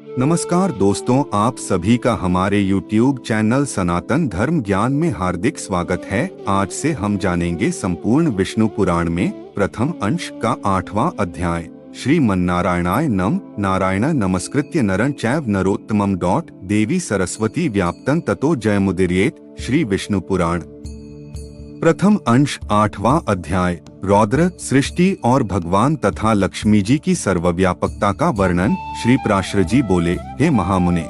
नमस्कार दोस्तों, आप सभी का हमारे YouTube चैनल सनातन धर्म ज्ञान में हार्दिक स्वागत है। आज से हम जानेंगे संपूर्ण विष्णु पुराण में प्रथम अंश का 8वां अध्याय श्रीमन्नारायणाय नमः। नारायण नमस्कृत्य नरं चैव नरोत्तमं देवी सरस्वती व्याप्तं ततो जयमुदीरयेत्। श्री विष्णु पुराण प्रथम अंश 8वां अध्याय रौद्र सृष्टि और भगवान तथा लक्ष्मी जी की सर्वव्यापकता का वर्णन। श्री पराशर जी बोले, हे महामुने,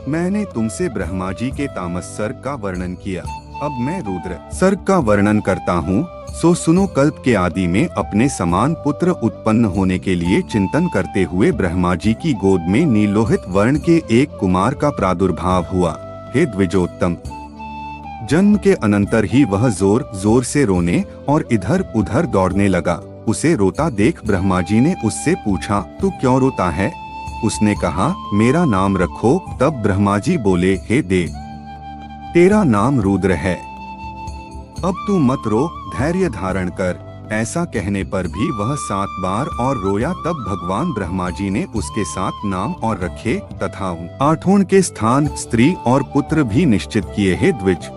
मैंने तुमसे ब्रह्मा जी के तामस सर्ग का वर्णन किया, अब मैं रुद्र सर्ग का वर्णन करता हूँ। सो सुनो। कल्प के आदि में अपने समान पुत्र उत्पन्न होने के लिए चिंतन करते हुए ब्रह्मा जी की गोद में नीलोहित वर्ण के एक कुमार का प्रादुर्भाव हुआ। हे द्विजोत्तम, जन्म के अनंतर ही वह जोर जोर से रोने और इधर उधर दौड़ने लगा। उसे रोता देख ब्रह्मा जी ने उससे पूछा, तू क्यों रोता है? उसने कहा, मेरा नाम रखो। तब ब्रह्मा जी बोले, हे देव, तेरा नाम रुद्र है, अब तू मत रो, धैर्य धारण कर। ऐसा कहने पर भी वह 7 बार और रोया। तब भगवान ब्रह्मा जी ने उसके 7 नाम और रखे तथा 8वें के स्थान स्त्री और पुत्र भी निश्चित किए। हे द्विज,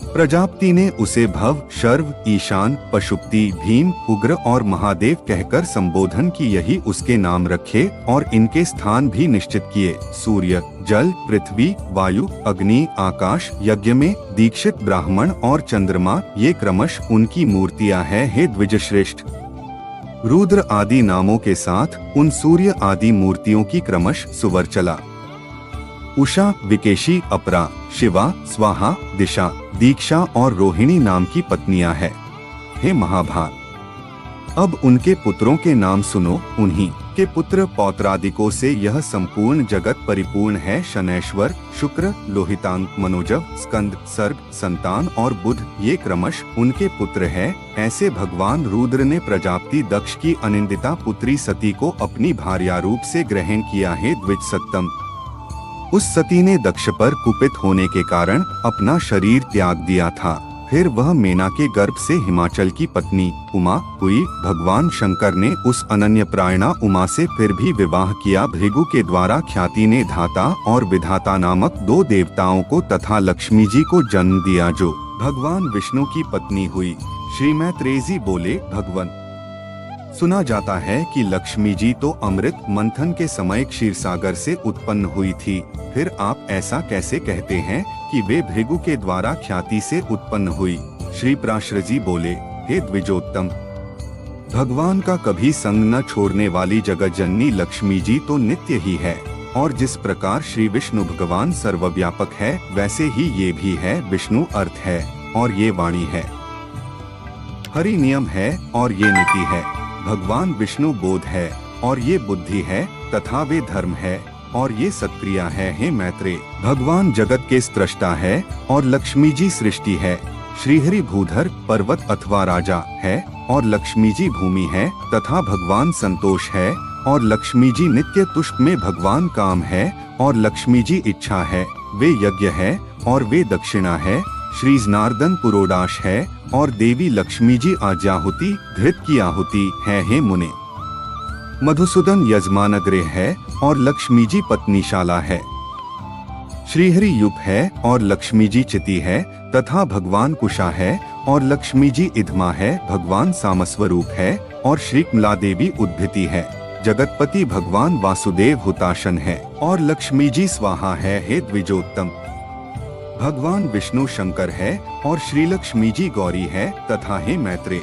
प्रजापति ने उसे भव, शर्व, ईशान, पशुपति, भीम, उग्र और महादेव कहकर संबोधन की। यही उसके नाम रखे और इनके स्थान भी निश्चित किए। सूर्य, जल, पृथ्वी, वायु, अग्नि, आकाश, यज्ञ में दीक्षित ब्राह्मण और चंद्रमा, ये क्रमश उनकी मूर्तियां हैं। हे द्विजश्रेष्ठ, रुद्र आदि नामों के साथ उन सूर्य आदि मूर्तियों की क्रमश सुवर चला। उषा, विकेशी, अपरा, शिवा, स्वाहा, दिशा, दीक्षा और रोहिणी नाम की पत्नियां हैं। हे महाभाग, अब उनके पुत्रों के नाम सुनो। उन्हीं के पुत्र पौत्रादिकों से यह संपूर्ण जगत परिपूर्ण है। शनैश्वर, शुक्र, लोहितांक, मनोजव, स्कंद, सर्ग, संतान और बुध, ये क्रमश उनके पुत्र हैं। ऐसे भगवान रुद्र ने प्रजापति दक्ष की अनिंदिता पुत्री सती को अपनी भार्या रूप से ग्रहण किया है। द्विज सत्तम, उस सती ने दक्ष पर कुपित होने के कारण अपना शरीर त्याग दिया था। फिर वह मेना के गर्भ से हिमाचल की पत्नी उमा हुई। भगवान शंकर ने उस अनन्य प्रायणा उमा से फिर भी विवाह किया। भृगु के द्वारा ख्याति ने धाता और विधाता नामक 2 देवताओं को तथा लक्ष्मी जी को जन्म दिया, जो भगवान विष्णु की पत्नी हुई। श्री मैत्रेय जी बोले, भगवान, सुना जाता है कि लक्ष्मी जी तो अमृत मंथन के समय क्षीर सागर से उत्पन्न हुई थी। फिर आप ऐसा कैसे कहते हैं कि वे भृगु के द्वारा ख्याति से उत्पन्न हुई? श्री पराशर जी बोले, हे द्विजोत्तम, भगवान का कभी संग न छोड़ने वाली जगत जननी लक्ष्मी जी तो नित्य ही है। और जिस प्रकार श्री विष्णु भगवान सर्वव्यापक है, वैसे ही ये भी है। विष्णु अर्थ है और ये वाणी है, हरि नियम है और ये नीति है। भगवान विष्णु बोध है और ये बुद्धि है, तथा वे धर्म है और ये सत्क्रिया है। हे मैत्रेय, भगवान जगत के स्रष्टा है और लक्ष्मी जी सृष्टि है। श्रीहरि भूधर पर्वत अथवा राजा है और लक्ष्मी जी भूमि है, तथा भगवान संतोष है और लक्ष्मी जी नित्य तुष्ट में भगवान काम है और लक्ष्मी जी इच्छा है। वे यज्ञ है और वे दक्षिणा है। श्री जनार्दन पुरोडाश है और देवी लक्ष्मी जी आज्याहुति घृत की आहुति है। हे मुने, मधुसूदन यजमान गृह है और लक्ष्मी जी पत्नीशाला है। श्रीहरि युप है और लक्ष्मी जी चिति है, तथा भगवान कुशा है और लक्ष्मी जी इधमा है। भगवान सामस्वरूप है और श्री कमला देवी उद्भिति है। जगतपति भगवान वासुदेव हुताशन है और लक्ष्मी जी स्वाहा है। हे द्विजोत्तम, भगवान विष्णु शंकर है और श्री लक्ष्मी जी गौरी है, तथा हे मैत्रेय,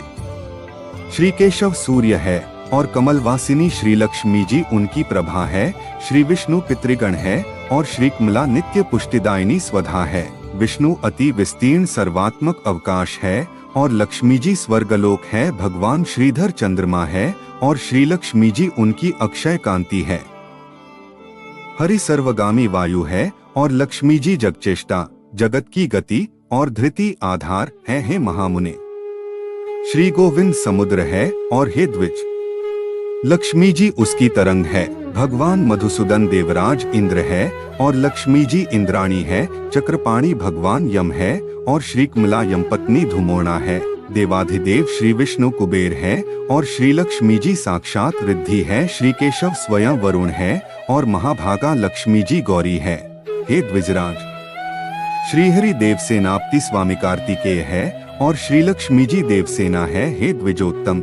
श्री केशव सूर्य है और कमलवासिनी श्री लक्ष्मी जी उनकी प्रभा है। श्री विष्णु पितृगण है और श्री कमला नित्य पुष्टिदायिनी स्वधा है। विष्णु अति विस्तीर्ण सर्वात्मक अवकाश है और लक्ष्मी जी स्वर्गलोक है। भगवान श्रीधर चंद्रमा है और श्री लक्ष्मी जी उनकी अक्षय कांति है। हरि सर्वगामी वायु है और लक्ष्मी जी जगचेष्टा, जगत की गति और धृति आधार है। हे महामुने, श्री गोविंद समुद्र है और हे द्विज, लक्ष्मी जी उसकी तरंग है। भगवान मधुसूदन देवराज इंद्र है और लक्ष्मी जी इंद्राणी है। चक्रपाणी भगवान यम है और श्री कमला यमपत्नी धुमोणा है। देवाधिदेव श्री विष्णु कुबेर है और श्री लक्ष्मी जी साक्षात रिद्धि है। श्री केशव स्वयं वरुण है और महाभागा लक्ष्मी जी गौरी है। हे द्विजराज, श्रीहरि देवसेनापति स्वामी कार्तिकेय है और श्री लक्ष्मी जी देवसेना है। हे द्विजोत्तम,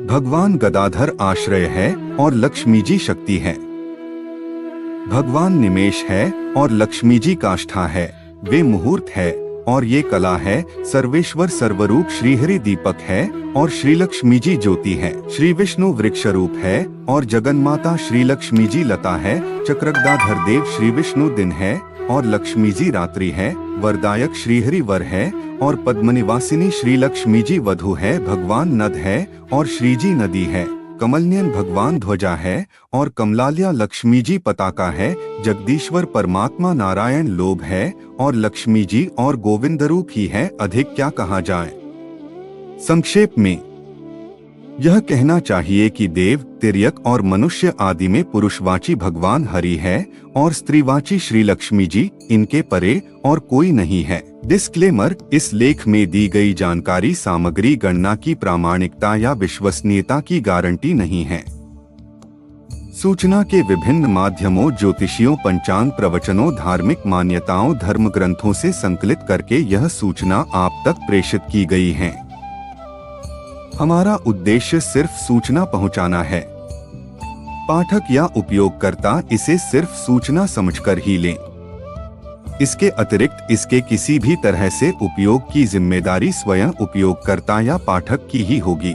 भगवान गदाधर आश्रय है और लक्ष्मी जी शक्ति है। भगवान निमेष है और लक्ष्मी जी काष्ठा है। वे मुहूर्त है और ये कला है। सर्वेश्वर सर्वरूप श्रीहरि दीपक है और श्री लक्ष्मी जी ज्योति है। श्री विष्णु वृक्ष रूप है और जगन्माता श्री लक्ष्मी जी लता है। चक्रगदाधर देव श्री विष्णु दिन है और लक्ष्मी जी रात्रि है। वरदायक श्रीहरि वर है और पद्मनिवासिनी श्री लक्ष्मी जी वधु है। भगवान नद है और श्री जी नदी है। कमलनयन भगवान ध्वजा है और कमलालया लक्ष्मी जी पताका है। जगदीश्वर परमात्मा नारायण लोभ है और लक्ष्मी जी और गोविंद रूप ही है। अधिक क्या कहा जाए। संक्षेप में यह कहना चाहिए कि देव, तिर्यक और मनुष्य आदि में पुरुषवाची भगवान हरि है और स्त्रीवाची श्री लक्ष्मी जी, इनके परे और कोई नहीं है। डिस्क्लेमर: इस लेख में दी गई जानकारी सामग्री गणना की प्रामाणिकता या विश्वसनीयता की गारंटी नहीं है। सूचना के विभिन्न माध्यमों, ज्योतिषियों, पंचांग, प्रवचनों, धार्मिक मान्यताओं, धर्म ग्रंथों से संकलित करके यह सूचना आप तक प्रेषित की गई है। हमारा उद्देश्य सिर्फ सूचना पहुंचाना है। पाठक या उपयोगकर्ता इसे सिर्फ सूचना समझकर ही लें। इसके अतिरिक्त इसके किसी भी तरह से उपयोग की जिम्मेदारी स्वयं उपयोगकर्ता या पाठक की ही होगी।